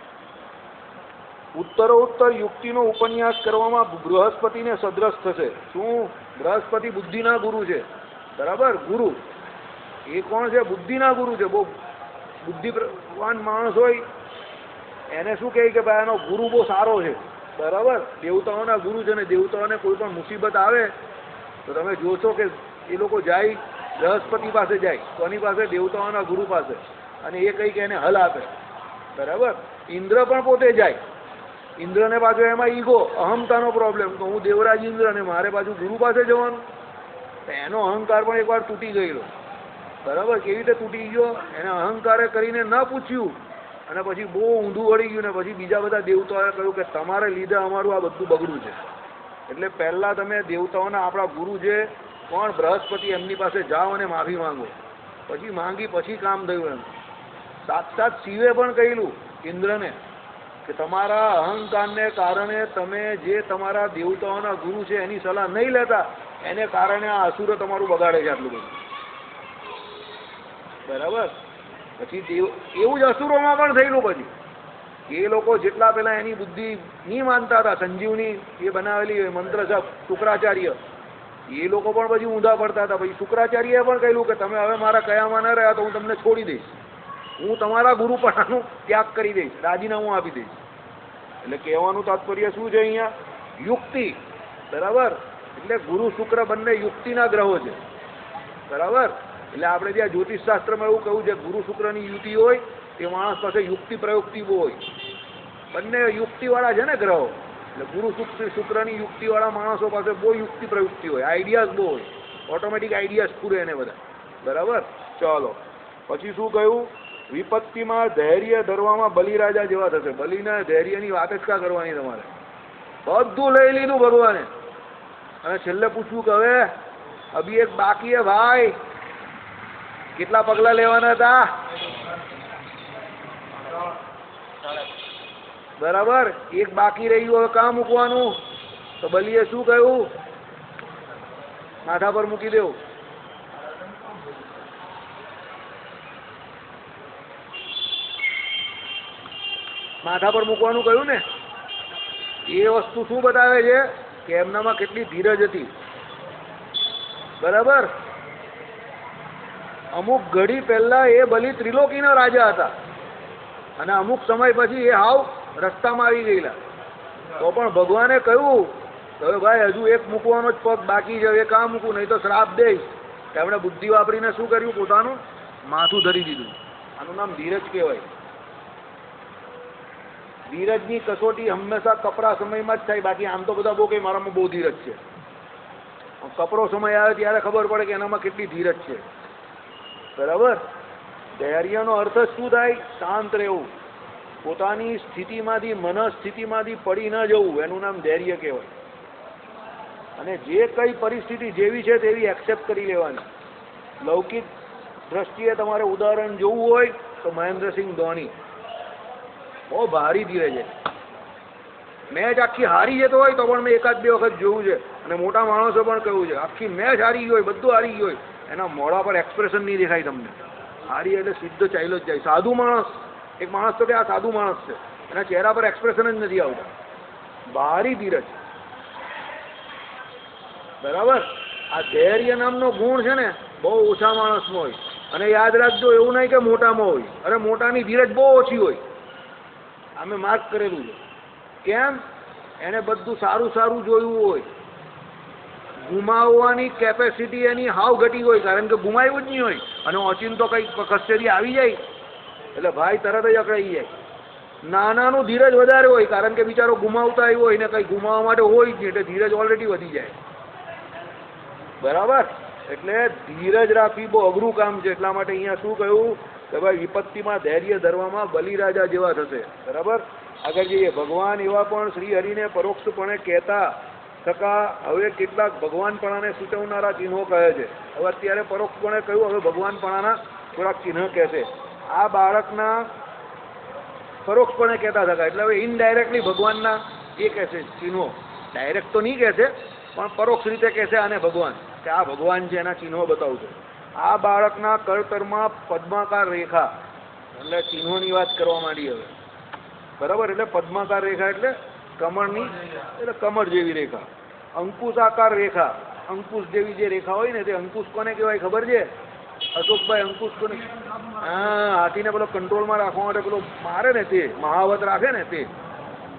ઉત્તરોત્તર યુક્તિનો ઉપન્યાસ કરવામાં બૃહસ્પતિને સદ્રશ થશે. શું? બૃહસ્પતિ બુદ્ધિના ગુરુ છે. બરાબર. ગુરુ એ કોણ છે? બુદ્ધિના ગુરુ છે. બહુ બુદ્ધિવાન માણસ હોય એને શું કહે કે ભાઈ એનો ગુરુ બહુ સારો છે. બરાબર. દેવતાઓના ગુરુ છે ને દેવતાઓને કોઈ પણ મુસીબત આવે તો તમે જોશો કે એ લોકો જાય બૃહસ્પતિ પાસે, જાય કોની પાસે? દેવતાઓના ગુરુ પાસે, અને એ કંઈક એને હલ આપે. બરાબર. ઇન્દ્ર પણ પોતે જાય. ઇન્દ્રને પાછો એમાં ઈગો, અહમતાનો પ્રોબ્લેમ, તો હું દેવરાજ ઇન્દ્ર અને મારે પાછું ગુરુ પાસે જવાનું. તો એનો અહંકાર પણ એકવાર તૂટી ગયેલો. બરાબર. કેવી રીતે તૂટી ગયો? એને અહંકારે કરીને ન પૂછ્યું અને પછી બહુ ઊંધું વળી ગયું ને પછી બીજા બધા દેવતાઓએ કહ્યું કે તમારે લીધે અમારું આ બધું બગડું છે. એટલે પહેલાં તમે દેવતાઓના આપણા ગુરુ છે કોણ? બૃહસ્પતિ, એમની પાસે જાઓ અને માફી માંગો. પછી માંગી પછી કામ થયું. એમ સાક્ષાત શિવે પણ કહેલું ઇન્દ્રને કે તમારા અહંકારને કારણે તમે જે તમારા દેવતાઓના ગુરુ છે એની સલાહ નહીં લેતા, એને કારણે આ અસુરો તમારું બગાડે છે આટલું બધું. બરાબર. પછી એવું જ અસુરોમાં પણ થયેલું. પછી એ લોકો જેટલા પેલા એની બુદ્ધિ નહીં માનતા હતા, સંજીવની એ બનાવેલી મંત્ર છે શુક્રાચાર્ય, એ લોકો પણ પછી ઊંધા પડતા હતા. પછી શુક્રાચાર્યએ પણ કહ્યું કે તમે હવે મારા કયામાં ન રહ્યા તો હું તમને છોડી દઈશ, હું તમારા ગુરુપણાનું ત્યાગ કરી દઈશ, રાજીનામું આપી દઈશ. એટલે કહેવાનું તાત્પર્ય શું છે અહીંયા? યુક્તિ. બરાબર. એટલે ગુરુ શુક્ર બંને યુક્તિના ગ્રહો છે. બરાબર. એટલે આપણે ત્યાં જ્યોતિષશાસ્ત્રમાં એવું કહ્યું છે, ગુરુ શુક્રની યુતિ હોય તે માણસ પાસે યુક્તિ પ્રયુક્તિ બહુ હોય. બંને યુક્તિવાળા છે ને ગ્રહો. એટલે ગુરુ શુક્રની યુક્તિવાળા માણસો પાસે બહુ યુક્તિ પ્રયુક્તિ હોય, આઈડિયાઝ બહુ હોય, ઓટોમેટિક આઈડિયાઝ પૂરે એને બધા. બરાબર. ચાલો, પછી શું કહ્યું? વિપત્તિમાં ધૈર્ય ધરવામાં બલિરાજા જેવા થશે. બલિના ધૈર્યની વાત જ કા કરવાની તમારે? બધું લઈ લીધું ભગવાને, અને છેલ્લે પૂછવું કે હવે અભી એક બાકી હે ભાઈ, કેટલા પગલા લેવાના હતા? બરાબર, એક બાકી રહ્યું, હવે કાં મૂકવાનું? તો બલિએ શું કહ્યું? માથા પર મૂકી દેવું. માથા પર મૂકવાનું કહ્યું ને. એ વસ્તુ શું બતાવે છે કે એમનામાં કેટલી ધીરજ હતી. બરાબર, અમુક ઘડી પહેલા એ બલિ ત્રિલોકીના રાજા હતા, અને અમુક સમય પછી એ હાવ રસ્તામાં આવી ગયેલા. તો પણ ભગવાને કહ્યું હવે ભાઈ હજુ એક મૂકવાનો જ પગ બાકી છે, એ કાં મૂકું, નહીં તો શ્રાપ દઈશ. એમણે બુદ્ધિ વાપરીને શું કર્યું? પોતાનું માથું ધરી દીધું. આનું નામ ધીરજ કહેવાય. ધીરજની કસોટી હંમેશા કપરા સમયમાં જ થાય. બાકી આમ તો બધા બહુ કંઈ મારામાં બહુ ધીરજ છે. કપરો સમય આવે ત્યારે ખબર પડે કે એનામાં કેટલી ધીરજ છે. બરાબર, ધૈર્યનો અર્થ શું થાય? શાંત રહેવું, પોતાની સ્થિતિમાંથી, મનસ્થિતિમાંથી પડી ન જવું, એનું નામ ધૈર્ય કહેવાય. અને જે કઈ પરિસ્થિતિ જેવી છે તેવી એક્સેપ્ટ કરી લેવાની. લૌકિક દ્રષ્ટિએ તમારે ઉદાહરણ જોવું હોય તો મહેન્દ્રસિંહ ધોની બહુ ભારી ધીરે છે. મેચ આખી હારી જતો હોય તો પણ મેં એકાદ બે વખત જોયું છે, અને મોટા માણસો પણ કહ્યું છે આખી મેચ હારી ગઈ હોય, બધું હારી ગયું હોય, એના મોઢા પર એક્સપ્રેશન નહીં દેખાય તમને. હારી એટલે સીધો ચાલ્યો જ જાય. સાધુ માણસ, એક માણસ તો કે આ સાધુ માણસ છે, એના ચહેરા પર એક્સપ્રેશન જ નથી આવતા. ભારી ધીરજ. બરાબર, આ ધૈર્ય નામનો ગુણ છે ને બહુ ઓછા માણસમાં હોય. અને યાદ રાખજો, એવું નહીં કે મોટામાં હોય. અરે મોટાની ધીરજ બહુ ઓછી હોય. અમે માર્ક કરેલું છે. કેમ? એને બધું સારું સારું જોયું હોય. ગુમાવવાની કેપેસિટી એની હાવ ઘટી હોય, કારણ કે ગુમાવ્યું જ નહીં હોય. અને ઓચિન તો કંઈક કસ્તરી આવી જાય એટલે ભાઈ તરત જ અકળાઈ જાય. નાનાનું ધીરજ વધારે હોય, કારણ કે બિચારો ગુમાવતા આવ્યો હોય ને કંઈ ગુમાવવા માટે હોય જ નહીં, એટલે ધીરજ ઓલરેડી વધી જાય. બરાબર, એટલે ધીરજ રાખવી બહુ અઘરું કામ છે. એટલા માટે અહીંયા શું કહ્યું કે ભાઈ વિપત્તિમાં ધૈર્ય ધરવામાં બલિરાજા જેવા થશે. બરાબર, આગળ જઈએ. ભગવાન એવા પણ શ્રી હરિને પરોક્ષપણે કહેતા થકા હવે કેટલાક ભગવાનપણાને સૂચવનારા ચિહ્નો કહે છે. હવે અત્યારે પરોક્ષપણે કહ્યું, હવે ભગવાનપણાના થોડાક ચિહ્ન કહેશે. આ બાળકના પરોક્ષપણે કહેતા થકા એટલે હવે ઇનડાયરેક્ટલી ભગવાનના એ કહેશે ચિહ્નો. ડાયરેક્ટ તો નહીં કહેશે, પણ પરોક્ષ રીતે કહેશે આને ભગવાન, કે આ ભગવાન છે, એના ચિહ્નો બતાવશે. આ બાળકના કરતરમાં પદ્માકાર રેખા, એટલે ચિહ્નોની વાત કરવા માંડી હવે. બરાબર, એટલે પદ્માકાર રેખા એટલે કમળની, એટલે કમળ જેવી રેખા. અંકુશાકાર રેખા, અંકુશ જેવી જે રેખા હોય ને તે અંકુશ કોને કહેવાય ખબર છે અશોકભાઈ? અંકુશ કોને? હા, હાથીને પેલો કંટ્રોલમાં રાખવા માટે પેલો મારે ને તે મહાવત રાખે ને તે.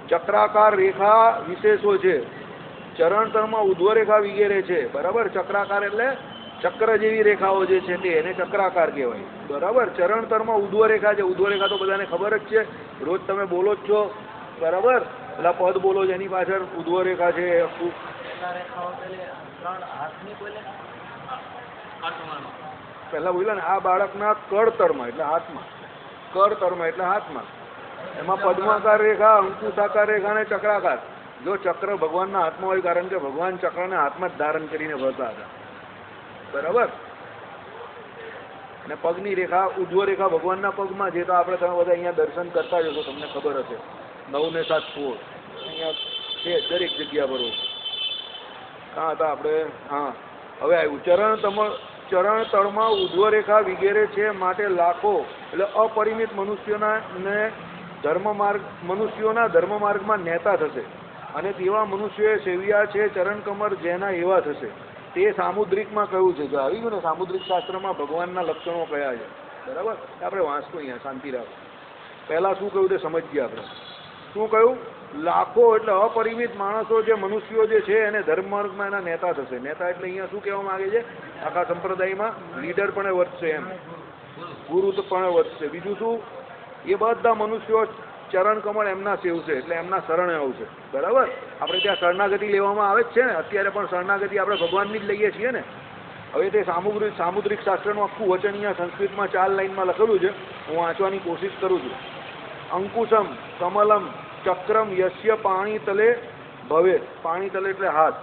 ચક્રાકાર રેખા વિશેષો છે. ચરણતરમાં ઉધ્વ રેખા વગેરે છે. બરાબર, ચક્રાકાર એટલે ચક્ર જેવી રેખાઓ જે છે તે એને ચક્રાકાર કહેવાય. બરાબર, ચરણતરમાં ઉધ્વ રેખા છે. ઉધ્વ રેખા તો બધાને ખબર જ છે, રોજ તમે બોલો જ છો. બરાબર, પેલા પદ બોલો છો એની પાછળ ઉધ્વ રેખા છે. પહેલા બોલ્યા ને આ બાળકના કળતરમાં એટલે હાથમાં, કળતરમાં એટલે હાથમાં, એમાં પદ્માકાર રેખા, અંકુશાકાર રેખા અને ચક્રાકાર. જો ચક્ર ભગવાનના હાથમાં હોય, કારણ કે ભગવાન ચક્રને હાથમાં જ ધારણ કરીને ફરતા હતા. બરાબર, અને પગની રેખા ઉધ્વ રેખા ભગવાનના પગમાં છે. તો આપણે તમે બધા અહીંયા દર્શન કરતા જશો, તમને ખબર હશે 9 ને 7 16 અહીંયા છે દરેક જગ્યા પર. કાં હતા આપણે? હા, હવે આવ્યું. ચરણ તળમાં ઉધ્વ રેખા વગેરે છે, માટે લાખો એટલે અપરિમિત મનુષ્યોના ધર્મ માર્ગમાં નેતા થશે. અને તેવા મનુષ્યોએ સેવ્યા છે ચરણ કમર જેના એવા થશે. તે સામુદ્રિકમાં કહ્યું છે. જો આવી ગયું ને, સામુદ્રિક શાસ્ત્રમાં ભગવાનના લક્ષણો કયા છે. બરાબર, આપણે વાંચતું અહીંયા શાંતિ રાખો. પહેલાં શું કહ્યું તે સમજીએ આપણે. શું કહ્યું? લાખો એટલે અપરિમિત માણસો જે મનુષ્યો જે છે એને ધર્મ માર્ગમાં એના નેતા થશે. નેતા એટલે અહીંયા શું કહેવા માંગે છે? આખા સંપ્રદાયમાં લીડર પણ વધશે, એમ ગુરુ પણ વધશે. બીજું શું? એ બધા મનુષ્યો ચરણ કમળ એમના સેવશે, એટલે એમના શરણે આવશે. બરાબર, આપણે ત્યાં શરણાગતિ લેવામાં આવે જ છે ને. અત્યારે પણ શરણાગતિ આપણે ભગવાનની જ લઈએ છીએ ને. હવે તે સામુદ્રિક શાસ્ત્રનું આખું વચન અહીંયા સંસ્કૃતમાં 4 લાઈનમાં લખેલું છે. હું વાંચવાની કોશિશ કરું છું. અંકુશમ કમલમ ચક્રમ યસ્ય પાણી તલે ભવે. પાણી તલે એટલે હાથ,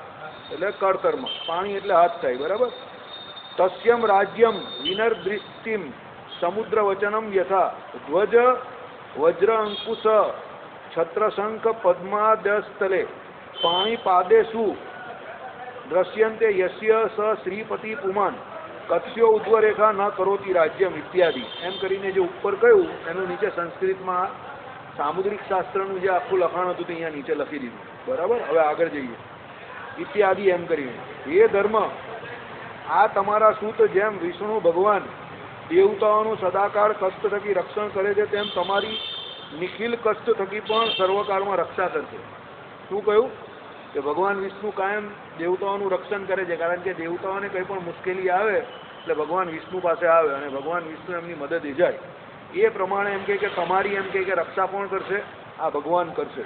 એટલે કળતરમાં પાણી એટલે હાથ થાય, બરાબર. તસ્યમ રાજ્યમ વિનર્દૃષ્ટિમ સમુદ્ર વચનમ યથા ધ્વજ વજ્ર અંકુશ છત્રશંખ પદ્માદસ્તલે પાણી પાદેશુ દ્રશ્યંતે યસ્ય સ શ્રીપતિ પુમાન કત્સ્યો ઉદ્વરેખા ન કરોતિ રાજ્યમ ઇત્યાદિ એમ કરીને જે ઉપર કહ્યું એનું નીચે સંસ્કૃતમાં સામુદ્રિક શાસ્ત્રનું જે આખું લખાણ હતું તે અહીંયા નીચે લખી દીધું, બરાબર. હવે આગળ જઈએ. ઇત્યાદિ એમ કરીને એ ધર્મ આ તમારા સૂત જેમ વિષ્ણુ ભગવાન દેવતાઓનું સદાકાળ કષ્ટ થકી રક્ષણ કરે છે તેમ તમારી નિખિલ કષ્ટ થકી પણ સર્વકાળમાં રક્ષા કરશે. શું કહ્યું કે ભગવાન વિષ્ણુ કાયમ દેવતાઓનું રક્ષણ કરે છે, કારણ કે દેવતાઓને કંઈ પણ મુશ્કેલી આવે એટલે ભગવાન વિષ્ણુ પાસે આવે અને ભગવાન વિષ્ણુ એમની મદદે જાય. એ પ્રમાણે એમ કે તમારી એમ કે રક્ષા કોણ કરશે? આ ભગવાન કરશે.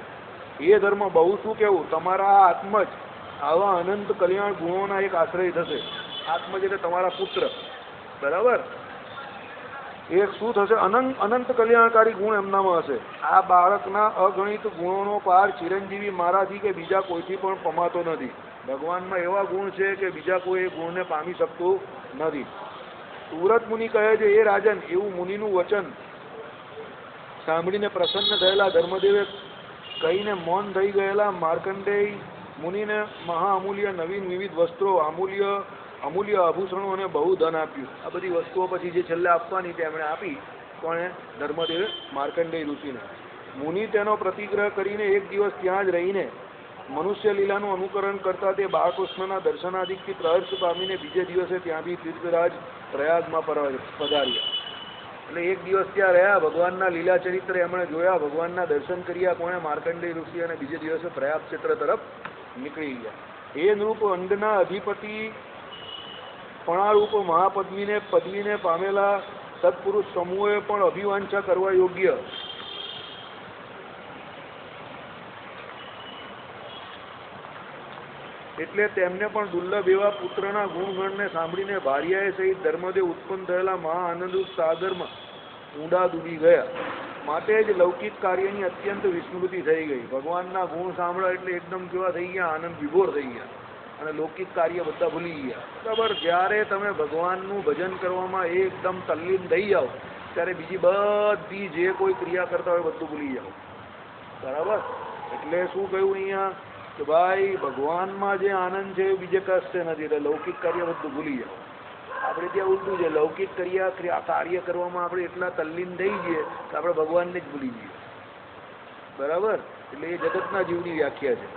એ ધર્મ બહુ શું કેવું, તમારા આત્મ જ આવા અનંત કલ્યાણ ગુણોના એક આશ્રય થશે. આત્મ એટલે તમારા પુત્ર, બરાબર. એક શું થશે? અનંત કલ્યાણકારી ગુણ એમનામાં હશે. આ બાળકના અગણિત ગુણોનો પાર ચિરંજીવી મારાથી કે બીજા કોઈથી પણ પમાતો નથી. ભગવાનમાં એવા ગુણ છે કે બીજા કોઈ એ ગુણને પામી શકતું નથી. સુરત મુનિ કહે છે, એ રાજન, એવું મુનિનું વચન સાંભળીને પ્રસન્ન થયેલા ધર્મદેવે કહીને મૌન થઈ ગયેલા માર્કંડેય મુનિને મહાઅમૂલ્ય નવીન વિવિધ વસ્ત્રો, અમૂલ્ય આભૂષણો અને બહુ ધન આપ્યું. આ બધી વસ્તુઓ પછી જે છેલ્લે આપવાની તેમણે આપી. કોણે? ધર્મદેવે માર્કંડેય ઋષિને. મુનિ તેનો પ્રતિગ્રહ કરીને એક દિવસ ત્યાં જ રહીને મનુષ્ય લીલાનું અનુકરણ કરતા તે બાળકૃષ્ણના દર્શનાદિકથી પ્રહર્ષ પામીને બીજે દિવસે ત્યાંથી તીર્થરાજ પ્રયાગમાં પધાર્યા. એટલે એક દિવસ ત્યાં રહ્યા, ભગવાનના લીલા ચરિત્ર એમણે જોયા, ભગવાનના દર્શન કર્યા. કોણે? માર્કંડેય ઋષિ. અને બીજે દિવસે પ્રયાગ ક્ષેત્ર તરફ નીકળી ગયા. એ નૃપ અંડના અધિપતિ પણારૂપ પદવીને પામેલા સત્પુરુષ સમૂહોએ પણ અભિવાંછા કરવા યોગ્ય એટલે તેમને પણ દુર્લભ એવા પુત્રના ગુણગણને સાંભળીને ભાર્યાએ સહિત ધર્મદેવ ઉત્પન્ન થયેલા મહાઆનંદરૂપ સાગરમાં ઊંડા ડૂબી ગયા. માટે જ લૌકિક કાર્યની અત્યંત વિસ્મૃતિ થઈ ગઈ. ભગવાનના ગુણ સાંભળ્યા એટલે એકદમ કેવા થઈ ગયા? આનંદ વિભોર થઈ ગયા અને લૌકિક કાર્ય બધા ભૂલી ગયા, બરાબર. જ્યારે તમે ભગવાનનું ભજન કરવામાં એકદમ તલ્લીન થઈ જાઓ ત્યારે બીજી બધી જે કોઈ ક્રિયા કરતા હોય બધું ભૂલી જાઓ, બરાબર. એટલે શું કહ્યું અહીંયા કે ભાઈ ભગવાનમાં જે આનંદ છે એ બીજે કશે નથી. એટલે લૌકિક કાર્ય બધું ભૂલી જાઓ. આપણે ત્યાં ઉલટું છે, લૌકિક કાર્ય કરવામાં આપણે એટલા તલ્લીન થઈ જઈએ કે આપણે ભગવાનને જ ભૂલી જઈએ, બરાબર. એટલે એ જગતના જીવની વ્યાખ્યા છે.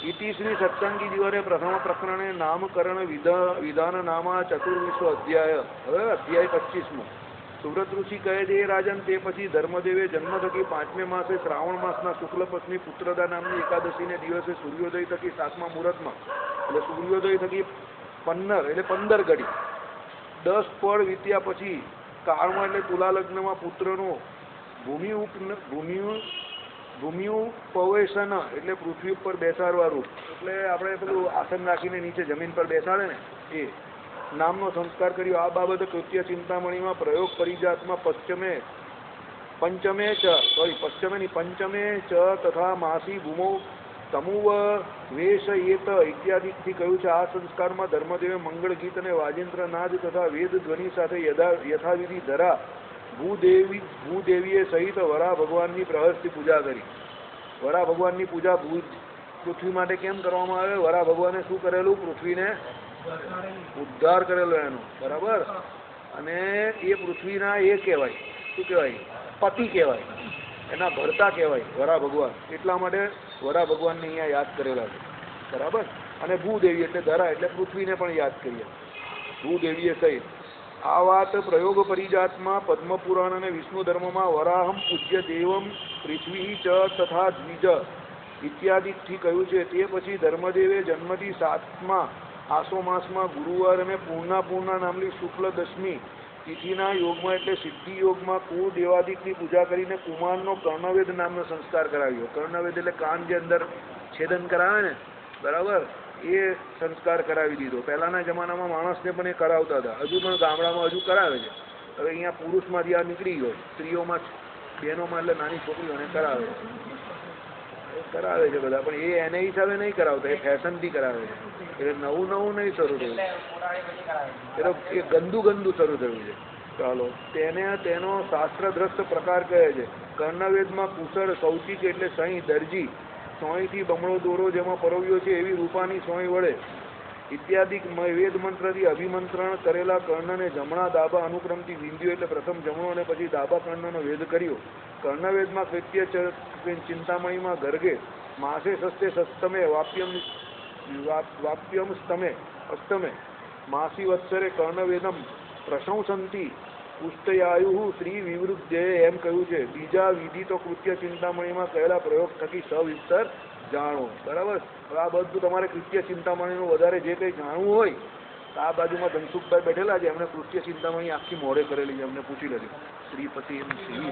ઇતિ શ્રી સત્સંગી દિવરે પ્રથમ પ્રકરણે નામકરણ વિધાન નામા ચતુર્વિશ્વ અધ્યાય. હવે અધ્યાય 25મો. સુવ્રત ઋષિ કહે છે, એ રાજન, તે પછી ધર્મદેવે જન્મ થકી 5મે માસે શ્રાવણ માસના શુક્લ પક્ષની પુત્રદા નામની એકાદશીને દિવસે સૂર્યોદય થકી 7મા મુહૂર્તમાં, એટલે સૂર્યોદય થકી 15 ઘડી 10 પળ વીત્યા પછી કાળમાં એટલે તુલા લગ્નમાં પુત્રનો ભૂમિઉપવેશન એટલે પૃથ્વી ઉપર બેસાડવા રૂપ, એટલે આપણે પેલું આસન રાખીને નીચે જમીન પર બેસાડે ને એ નામનો સંસ્કાર કર્યો. આ બાબતે કૃત્ય ચિંતામણીમાં પ્રયોગ પરિજાતમાં પંચમે ચ તથા માસી ભૂમો તમુવ વેશયેત ઇત્યાદિથી કહ્યું છે. આ સંસ્કારમાં ધર્મદેવે મંગળ ગીત અને વાજિંત્ર નાદ તથા વેદ ધ્વનિ સાથે યથાવિધિ ધરા ભૂદેવીએ સહિત વરા ભગવાનની પ્રહસ્થી પૂજા કરી. વરા ભગવાનની પૂજા પૃથ્વી માટે કેમ કરવામાં આવે? વરા ભગવાને શું કરેલું? પૃથ્વીને ઉદ્ધાર કરેલો એનો, બરાબર. અને એ પૃથ્વીના એ કહેવાય, શું કહેવાય? પતિ કહેવાય, એના ભરતા કહેવાય વરા ભગવાન. એટલા માટે વરા ભગવાનને અહીંયા યાદ કરેલા છે, બરાબર. અને ભૂદેવી એટલે ધરા એટલે પૃથ્વીને પણ યાદ કરીએ, ભૂદેવીએ સહિત. આ વાત પ્રયોગ પરિજાતમાં પદ્મપુરાણ અને વિષ્ણુ ધર્મમાં વરાહમ પૂજ્ય દેવમ પૃથ્વી ચ તથા દ્વિજ ઇત્યાદિથી કહ્યું છે. તે પછી ધર્મદેવે જન્મથી 7મા આસો માસમાં ગુરુવાર અને પૂર્ણા નામની શુક્લ દશમી તિથિના યોગમાં એટલે સિદ્ધિ યોગમાં કુળ દેવાદિકની પૂજા કરીને કુમારનો કર્ણવેદ નામનો સંસ્કાર કરાવ્યો. કર્ણવેદ એટલે કાન જે અંદર છેદન કરાવે ને, બરાબર, એ સંસ્કાર કરાવી દીધો. પહેલાના જમાનામાં માણસને પણ એ કરાવતા હતા, હજુ પણ ગામડામાં હજુ કરાવે છે. હવે અહીંયા પુરુષમાંથી આ નીકળી ગયો, સ્ત્રીઓમાં બહેનોમાં એટલે નાની છોકરીઓને કરાવે છે બધા, પણ એ એને હિસાબે નહીં કરાવતા, એ ફેશનથી કરાવે છે. એટલે નવું નવું નહીં શરૂ થયું, એટલે એ ગંદુ શરૂ થયું છે. ચાલો તેનો શાસ્ત્રદ્રષ્ટ પ્રકાર કહે છે. કર્ણવેદમાં કુશળ કૌશિક એટલે સહી દરજી, સોયથી બમણો દોરો જેમાં પરોવ્યો છે એવી રૂપાની સોય વડે ઇત્યાદિ વેદ મંત્રથી અભિમંત્રણ કરેલા કર્ણને જમણા દાબા અનુક્રમથી વિંધ્યો, એટલે પ્રથમ જમણો અને પછી દાબા કર્ણનો વેદ કર્યો. કર્ણવેદમાં કૃત્ય ચિંતામણીમાં ગર્ગે માસે સસ્તે સસ્તમે વાપ્યમ સ્તમે અસ્તમે માસી વત્સરે કર્ણવેદમ પ્રશંસંતી પુષ્ટયાયુ શ્રી વિવૃદ્ધે એમ કહ્યું છે. બીજા વિધિ તો કૃત્ય ચિંતામણીમાં કહેલા પ્રયોગ થકી સવિસ્તર જાણો. બરાબર. આ બધું તમારે કૃત્ય ચિંતામણીનું વધારે જે કંઈ જાણવું હોય તો આ બાજુમાં ધનસુખભાઈ બેઠેલા છે, એમને કૃત્ય ચિંતામણી આખી મોડે કરેલી છે, એમને પૂછી લેજો. શ્રીપતિ શ્રી